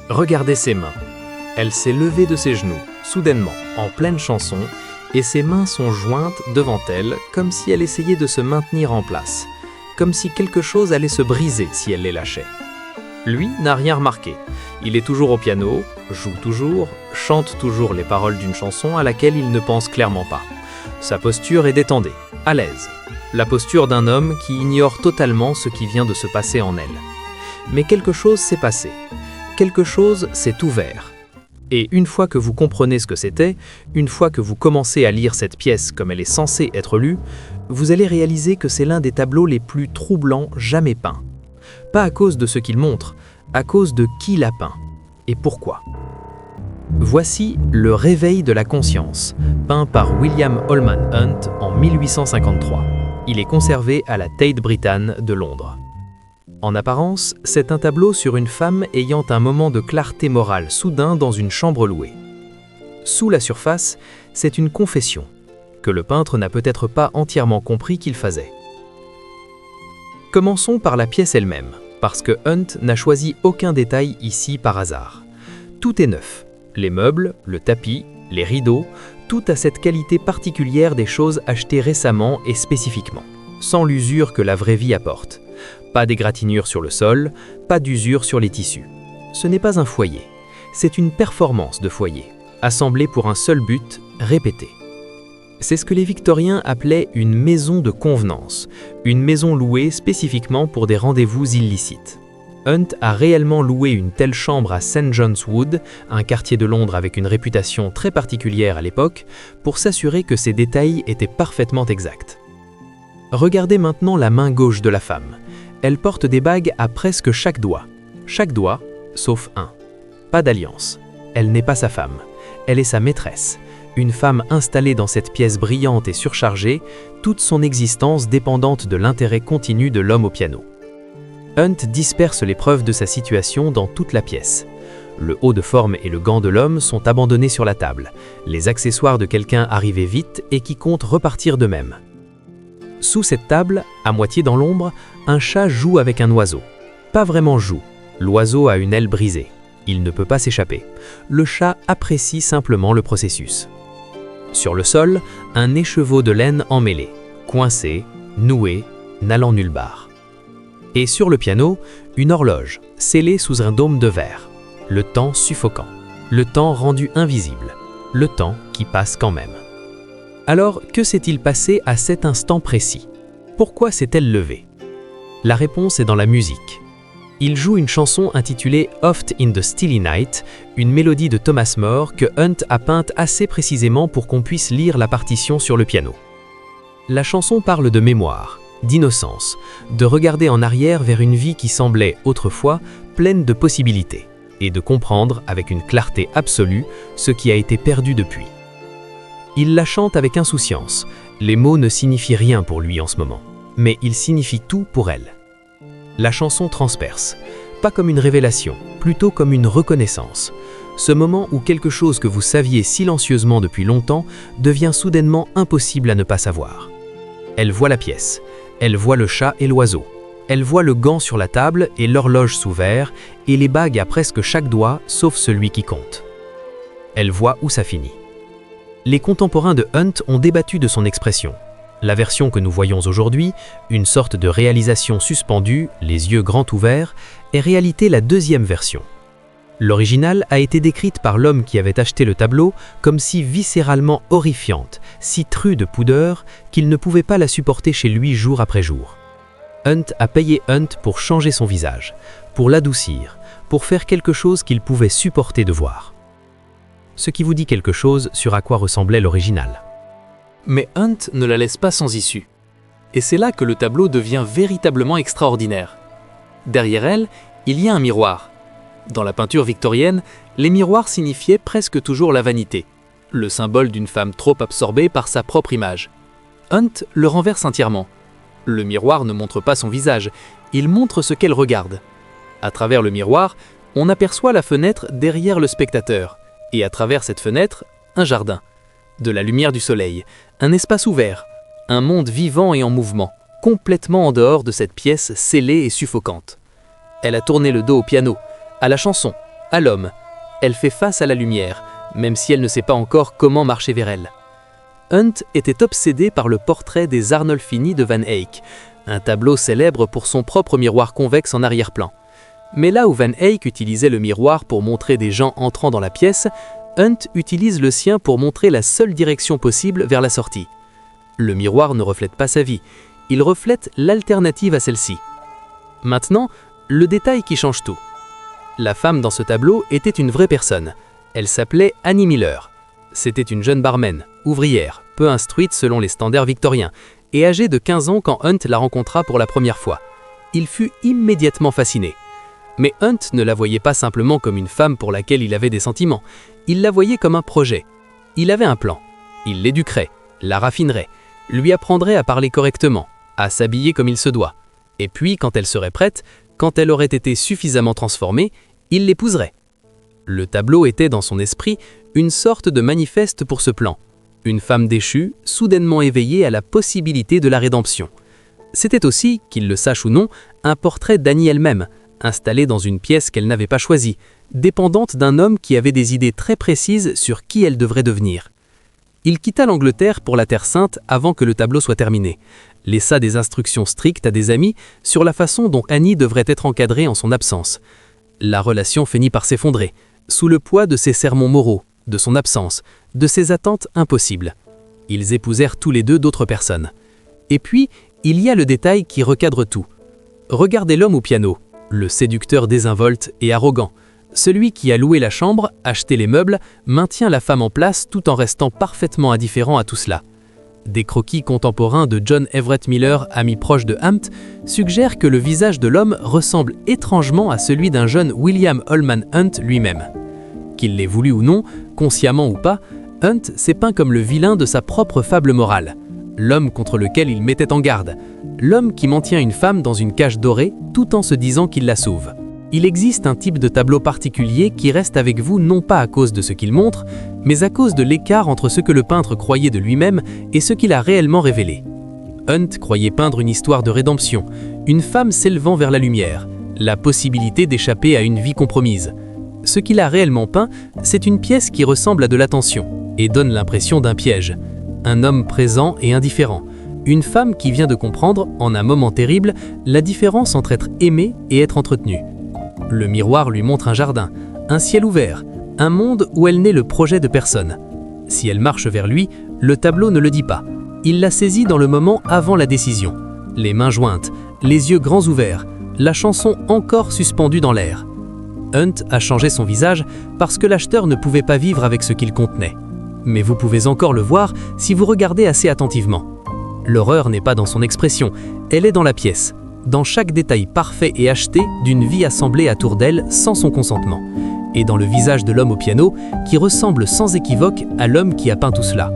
Regardez ses mains. Elle s'est levée de ses genoux, soudainement, en pleine chanson, et ses mains sont jointes devant elle, comme si elle essayait de se maintenir en place, comme si quelque chose allait se briser si elle les lâchait. Lui n'a rien remarqué. Il est toujours au piano, joue toujours, chante toujours les paroles d'une chanson à laquelle il ne pense clairement pas. Sa posture est détendue, à l'aise. La posture d'un homme qui ignore totalement ce qui vient de se passer en elle. Mais quelque chose s'est passé. Quelque chose s'est ouvert. Et une fois que vous comprenez ce que c'était, une fois que vous commencez à lire cette pièce comme elle est censée être lue, vous allez réaliser que c'est l'un des tableaux les plus troublants jamais peints. Pas à cause de ce qu'il montre, à cause de qui l'a peint et pourquoi. Voici Le Réveil de la conscience, peint par William Holman Hunt en 1853. Il est conservé à la Tate Britain de Londres. En apparence, c'est un tableau sur une femme ayant un moment de clarté morale soudain dans une chambre louée. Sous la surface, c'est une confession, que le peintre n'a peut-être pas entièrement compris qu'il faisait. Commençons par la pièce elle-même, parce que Hunt n'a choisi aucun détail ici par hasard. Tout est neuf. Les meubles, le tapis, les rideaux, tout a cette qualité particulière des choses achetées récemment et spécifiquement, sans l'usure que la vraie vie apporte. Pas d'égratignure sur le sol, pas d'usure sur les tissus. Ce n'est pas un foyer, c'est une performance de foyer, assemblée pour un seul but, répéter. C'est ce que les Victoriens appelaient une maison de convenance, une maison louée spécifiquement pour des rendez-vous illicites. Hunt a réellement loué une telle chambre à St. John's Wood, un quartier de Londres avec une réputation très particulière à l'époque, pour s'assurer que ces détails étaient parfaitement exacts. Regardez maintenant la main gauche de la femme. Elle porte des bagues à presque chaque doigt, sauf un. Pas d'alliance. Elle n'est pas sa femme. Elle est sa maîtresse. Une femme installée dans cette pièce brillante et surchargée, toute son existence dépendante de l'intérêt continu de l'homme au piano. Hunt disperse les preuves de sa situation dans toute la pièce. Le haut de forme et le gant de l'homme sont abandonnés sur la table, les accessoires de quelqu'un arrivés vite et qui comptent repartir d'eux-mêmes. Sous cette table, à moitié dans l'ombre, un chat joue avec un oiseau. Pas vraiment joue, l'oiseau a une aile brisée. Il ne peut pas s'échapper. Le chat apprécie simplement le processus. Sur le sol, un écheveau de laine emmêlé, coincé, noué, n'allant nulle part. Et sur le piano, une horloge, scellée sous un dôme de verre. Le temps suffocant, le temps rendu invisible, le temps qui passe quand même. Alors, que s'est-il passé à cet instant précis? Pourquoi s'est-elle levée? La réponse est dans la musique. Il joue une chanson intitulée Oft in the Stilly Night, une mélodie de Thomas More que Hunt a peinte assez précisément pour qu'on puisse lire la partition sur le piano. La chanson parle de mémoire, d'innocence, de regarder en arrière vers une vie qui semblait autrefois pleine de possibilités, et de comprendre avec une clarté absolue ce qui a été perdu depuis. Il la chante avec insouciance, les mots ne signifient rien pour lui en ce moment, mais ils signifient tout pour elle. La chanson transperce, pas comme une révélation, plutôt comme une reconnaissance. Ce moment où quelque chose que vous saviez silencieusement depuis longtemps devient soudainement impossible à ne pas savoir. Elle voit la pièce, elle voit le chat et l'oiseau, elle voit le gant sur la table et l'horloge sous verre et les bagues à presque chaque doigt sauf celui qui compte. Elle voit où ça finit. Les contemporains de Hunt ont débattu de son expression. La version que nous voyons aujourd'hui, une sorte de réalisation suspendue, les yeux grands ouverts, est réalité la deuxième version. L'original a été décrite par l'homme qui avait acheté le tableau comme si viscéralement horrifiante, si true de pudeur qu'il ne pouvait pas la supporter chez lui jour après jour. Hunt a payé Hunt pour changer son visage, pour l'adoucir, pour faire quelque chose qu'il pouvait supporter de voir. Ce qui vous dit quelque chose sur à quoi ressemblait l'original. Mais Hunt ne la laisse pas sans issue. Et c'est là que le tableau devient véritablement extraordinaire. Derrière elle, il y a un miroir. Dans la peinture victorienne, les miroirs signifiaient presque toujours la vanité, le symbole d'une femme trop absorbée par sa propre image. Hunt le renverse entièrement. Le miroir ne montre pas son visage, il montre ce qu'elle regarde. À travers le miroir, on aperçoit la fenêtre derrière le spectateur, et à travers cette fenêtre, un jardin, de la lumière du soleil, un espace ouvert, un monde vivant et en mouvement, complètement en dehors de cette pièce scellée et suffocante. Elle a tourné le dos au piano, à la chanson, à l'homme. Elle fait face à la lumière, même si elle ne sait pas encore comment marcher vers elle. Hunt était obsédé par le portrait des Arnolfini de Van Eyck, un tableau célèbre pour son propre miroir convexe en arrière-plan. Mais là où Van Eyck utilisait le miroir pour montrer des gens entrant dans la pièce, Hunt utilise le sien pour montrer la seule direction possible vers la sortie. Le miroir ne reflète pas sa vie, il reflète l'alternative à celle-ci. Maintenant, le détail qui change tout. La femme dans ce tableau était une vraie personne. Elle s'appelait Annie Miller. C'était une jeune barman, ouvrière, peu instruite selon les standards victoriens, et âgée de 15 ans quand Hunt la rencontra pour la première fois. Il fut immédiatement fasciné. Mais Hunt ne la voyait pas simplement comme une femme pour laquelle il avait des sentiments, il la voyait comme un projet. Il avait un plan. Il l'éduquerait, la raffinerait, lui apprendrait à parler correctement, à s'habiller comme il se doit. Et puis, quand elle serait prête, quand elle aurait été suffisamment transformée, il l'épouserait. Le tableau était dans son esprit une sorte de manifeste pour ce plan. Une femme déchue, soudainement éveillée à la possibilité de la rédemption. C'était aussi, qu'il le sache ou non, un portrait d'Annie elle-même, installée dans une pièce qu'elle n'avait pas choisie, dépendante d'un homme qui avait des idées très précises sur qui elle devrait devenir. Il quitta l'Angleterre pour la Terre Sainte avant que le tableau soit terminé, laissa des instructions strictes à des amis sur la façon dont Annie devrait être encadrée en son absence. La relation finit par s'effondrer, sous le poids de ses sermons moraux, de son absence, de ses attentes impossibles. Ils épousèrent tous les deux d'autres personnes. Et puis, il y a le détail qui recadre tout. Regardez l'homme au piano, le séducteur désinvolte et arrogant. Celui qui a loué la chambre, acheté les meubles, maintient la femme en place tout en restant parfaitement indifférent à tout cela. Des croquis contemporains de John Everett Miller, ami proche de Hunt, suggèrent que le visage de l'homme ressemble étrangement à celui d'un jeune William Holman Hunt lui-même. Qu'il l'ait voulu ou non, consciemment ou pas, Hunt s'est peint comme le vilain de sa propre fable morale. L'homme contre lequel il mettait en garde. L'homme qui maintient une femme dans une cage dorée tout en se disant qu'il la sauve. Il existe un type de tableau particulier qui reste avec vous non pas à cause de ce qu'il montre, mais à cause de l'écart entre ce que le peintre croyait de lui-même et ce qu'il a réellement révélé. Hunt croyait peindre une histoire de rédemption, une femme s'élevant vers la lumière, la possibilité d'échapper à une vie compromise. Ce qu'il a réellement peint, c'est une pièce qui ressemble à de l'attention et donne l'impression d'un piège. Un homme présent et indifférent. Une femme qui vient de comprendre, en un moment terrible, la différence entre être aimé et être entretenu. Le miroir lui montre un jardin, un ciel ouvert, un monde où elle n'est le projet de personne. Si elle marche vers lui, le tableau ne le dit pas. Il la saisit dans le moment avant la décision. Les mains jointes, les yeux grands ouverts, la chanson encore suspendue dans l'air. Hunt a changé son visage parce que l'acheteur ne pouvait pas vivre avec ce qu'il contenait. Mais vous pouvez encore le voir si vous regardez assez attentivement. L'horreur n'est pas dans son expression, elle est dans la pièce, dans chaque détail parfait et acheté d'une vie assemblée à tour d'elle sans son consentement, et dans le visage de l'homme au piano qui ressemble sans équivoque à l'homme qui a peint tout cela.